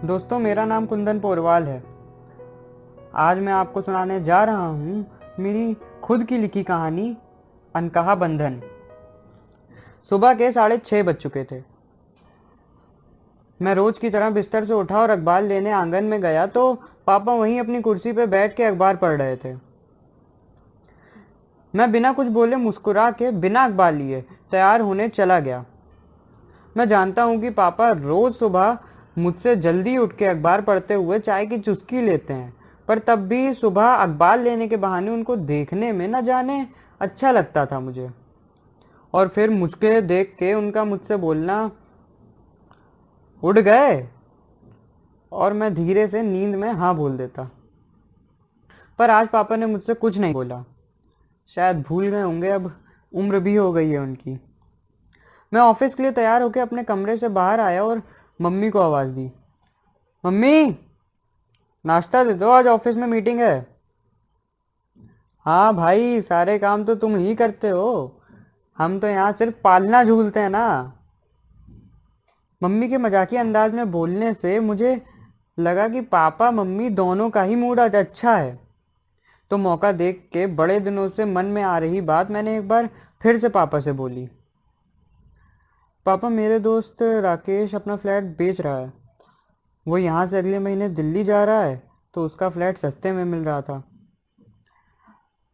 दोस्तों, मेरा नाम कुंदन पोरवाल है। आज मैं आपको सुनाने जा रहा हूँ मेरी खुद की लिखी कहानी अनकहा बंधन। सुबह के 6:30 बज चुके थे। मैं रोज की तरह बिस्तर से उठा और अखबार लेने आंगन में गया तो पापा वहीं अपनी कुर्सी पर बैठ के अखबार पढ़ रहे थे। मैं बिना कुछ बोले मुस्कुरा के बिना अखबार लिए तैयार होने चला गया। मैं जानता हूँ कि पापा रोज सुबह मुझसे जल्दी उठ के अखबार पढ़ते हुए चाय की चुस्की लेते हैं, पर तब भी सुबह अखबार लेने के बहाने उनको देखने में न जाने अच्छा लगता था मुझे। और फिर मुझके देख के उनका मुझसे बोलना, उठ गए, और मैं धीरे से नींद में हाँ बोल देता। पर आज पापा ने मुझसे कुछ नहीं बोला। शायद भूल गए होंगे, अब उम्र भी हो गई है उनकी। मैं ऑफिस के लिए तैयार होकर अपने कमरे से बाहर आया और मम्मी को आवाज़ दी, मम्मी, नाश्ता दे दो, आज ऑफिस में मीटिंग है। हाँ भाई, सारे काम तो तुम ही करते हो, हम तो यहाँ सिर्फ पालना झूलते हैं ना। मम्मी के मजाकिया अंदाज में बोलने से मुझे लगा कि पापा मम्मी दोनों का ही मूड आज अच्छा है। तो मौका देख के बड़े दिनों से मन में आ रही बात मैंने एक बार फिर से पापा से बोली। पापा, मेरे दोस्त राकेश अपना फ्लैट बेच रहा है। वो यहाँ से अगले महीने दिल्ली जा रहा है, तो उसका फ्लैट सस्ते में मिल रहा था।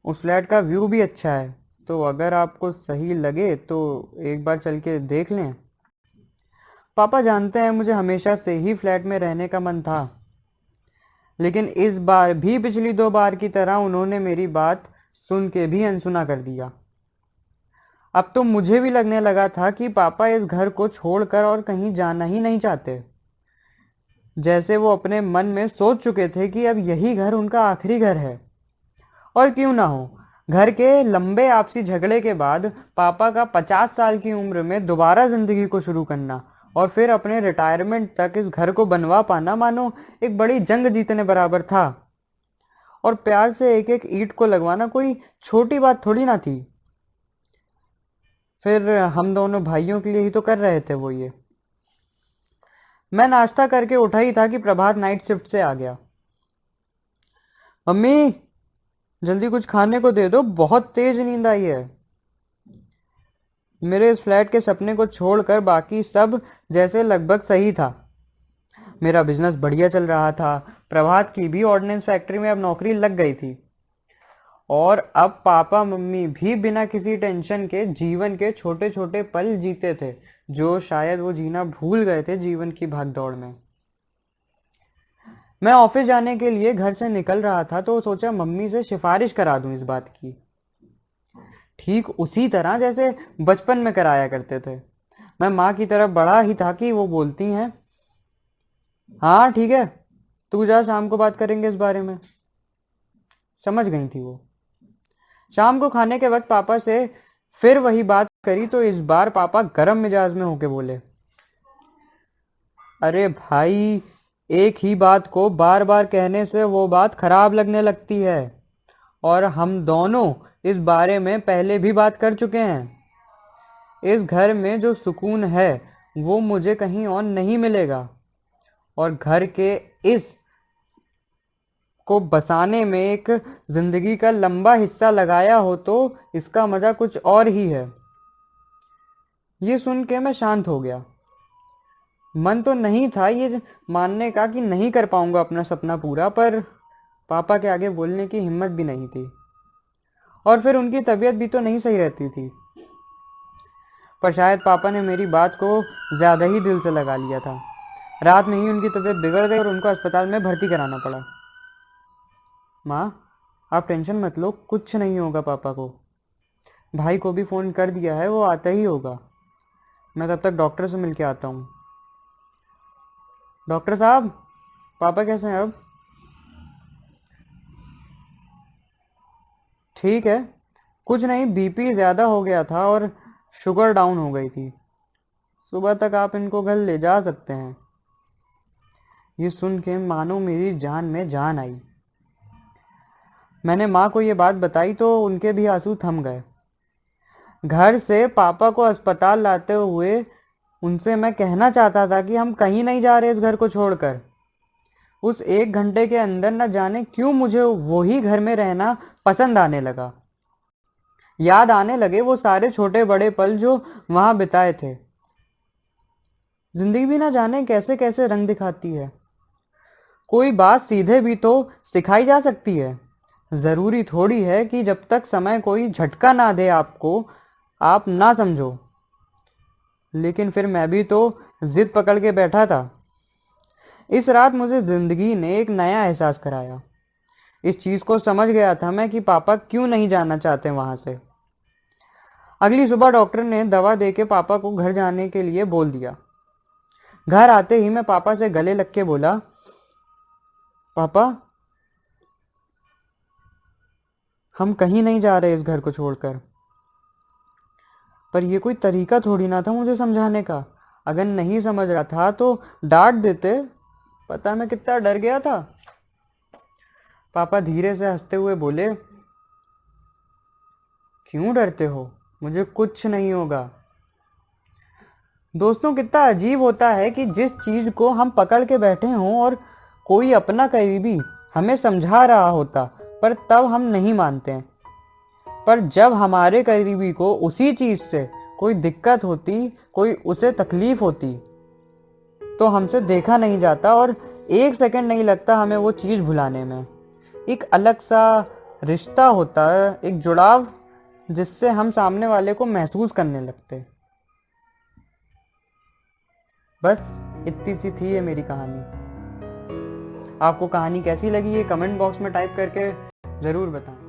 उस फ्लैट का व्यू भी अच्छा है, तो अगर आपको सही लगे तो एक बार चल के देख लें। पापा जानते हैं मुझे हमेशा से ही फ्लैट में रहने का मन था, लेकिन इस बार भी पिछली 2 बार की तरह उन्होंने मेरी बात सुन के भी अनसुना कर दिया। अब तो मुझे भी लगने लगा था कि पापा इस घर को छोड़कर और कहीं जाना ही नहीं चाहते। जैसे वो अपने मन में सोच चुके थे कि अब यही घर उनका आखिरी घर है। और क्यों ना हो, घर के लंबे आपसी झगड़े के बाद पापा का 50 साल की उम्र में दोबारा जिंदगी को शुरू करना और फिर अपने रिटायरमेंट तक इस घर को बनवा पाना मानो एक बड़ी जंग जीतने बराबर था। और प्यार से एक एक ईंट को लगवाना कोई छोटी बात थोड़ी ना थी। फिर हम दोनों भाइयों के लिए ही तो कर रहे थे वो ये। मैं नाश्ता करके उठा ही था कि प्रभात नाइट शिफ्ट से आ गया। मम्मी, जल्दी कुछ खाने को दे दो, बहुत तेज नींद आई है। मेरे इस फ्लैट के सपने को छोड़कर बाकी सब जैसे लगभग सही था। मेरा बिजनेस बढ़िया चल रहा था। प्रभात की भी ऑर्डिनेंस फैक्ट्री में अब नौकरी लग गई थी। और अब पापा मम्मी भी बिना किसी टेंशन के जीवन के छोटे छोटे पल जीते थे, जो शायद वो जीना भूल गए थे जीवन की भागदौड़ में। मैं ऑफिस जाने के लिए घर से निकल रहा था तो सोचा मम्मी से सिफारिश करा दूं इस बात की, ठीक उसी तरह जैसे बचपन में कराया करते थे। मैं माँ की तरफ बढ़ा ही था कि वो बोलती हैं, हाँ ठीक है, तू जा, शाम को बात करेंगे इस बारे में। समझ गई थी वो। शाम को खाने के वक्त पापा से फिर वही बात करी तो इस बार पापा गरम मिजाज में होके बोले, अरे भाई, एक ही बात को बार बार कहने से वो बात खराब लगने लगती है, और हम दोनों इस बारे में पहले भी बात कर चुके हैं। इस घर में जो सुकून है वो मुझे कहीं और नहीं मिलेगा, और घर के इस को बसाने में एक जिंदगी का लंबा हिस्सा लगाया हो तो इसका मजा कुछ और ही है। ये सुन के मैं शांत हो गया। मन तो नहीं था ये मानने का कि नहीं कर पाऊंगा अपना सपना पूरा, पर पापा के आगे बोलने की हिम्मत भी नहीं थी। और फिर उनकी तबीयत भी तो नहीं सही रहती थी। पर शायद पापा ने मेरी बात को ज्यादा ही दिल से लगा लिया था। रात में ही उनकी तबीयत बिगड़ गई और उनको अस्पताल में भर्ती कराना पड़ा। माँ, आप टेंशन मत लो, कुछ नहीं होगा पापा को। भाई को भी फ़ोन कर दिया है, वो आता ही होगा। मैं तब तक डॉक्टर से मिल के आता हूँ। डॉक्टर साहब, पापा कैसे हैं अब? ठीक है, कुछ नहीं, बीपी ज़्यादा हो गया था और शुगर डाउन हो गई थी। सुबह तक आप इनको घर ले जा सकते हैं। ये सुन के मानो मेरी जान में जान आई। मैंने माँ को ये बात बताई तो उनके भी आंसू थम गए। घर से पापा को अस्पताल लाते हुए उनसे मैं कहना चाहता था कि हम कहीं नहीं जा रहे इस घर को छोड़कर, उस 1 घंटे के अंदर न जाने क्यों मुझे वही घर में रहना पसंद आने लगा। याद आने लगे वो सारे छोटे बड़े पल जो वहां बिताए थे। जिंदगी भी ना जाने कैसे कैसे रंग दिखाती है। कोई बात सीधे भी तो सिखाई जा सकती है। जरूरी थोड़ी है कि जब तक समय कोई झटका ना दे आपको, आप ना समझो। लेकिन फिर मैं भी तो जिद पकड़ के बैठा था। इस रात मुझे जिंदगी ने एक नया एहसास कराया। इस चीज को समझ गया था मैं कि पापा क्यों नहीं जाना चाहते वहां से। अगली सुबह डॉक्टर ने दवा देके पापा को घर जाने के लिए बोल दिया। घर आते ही मैं पापा से गले लग के बोला, पापा हम कहीं नहीं जा रहे इस घर को छोड़कर। पर ये कोई तरीका थोड़ी ना था मुझे समझाने का। अगर नहीं समझ रहा था तो डांट देते। पता मैं कितना डर गया था। पापा धीरे से हंसते हुए बोले, क्यों डरते हो, मुझे कुछ नहीं होगा। दोस्तों, कितना अजीब होता है कि जिस चीज को हम पकड़ के बैठे हों और कोई अपना करीबी हमें समझा रहा होता, पर तब हम नहीं मानते। पर जब हमारे करीबी को उसी चीज से कोई दिक्कत होती, कोई उसे तकलीफ होती, तो हमसे देखा नहीं जाता और 1 सेकंड नहीं लगता हमें वो चीज भुलाने में। एक अलग सा रिश्ता होता है, एक जुड़ाव, जिससे हम सामने वाले को महसूस करने लगते। बस इतनी सी थी ये मेरी कहानी। आपको कहानी कैसी लगी ये कमेंट बॉक्स में टाइप करके ज़रूर बताएं।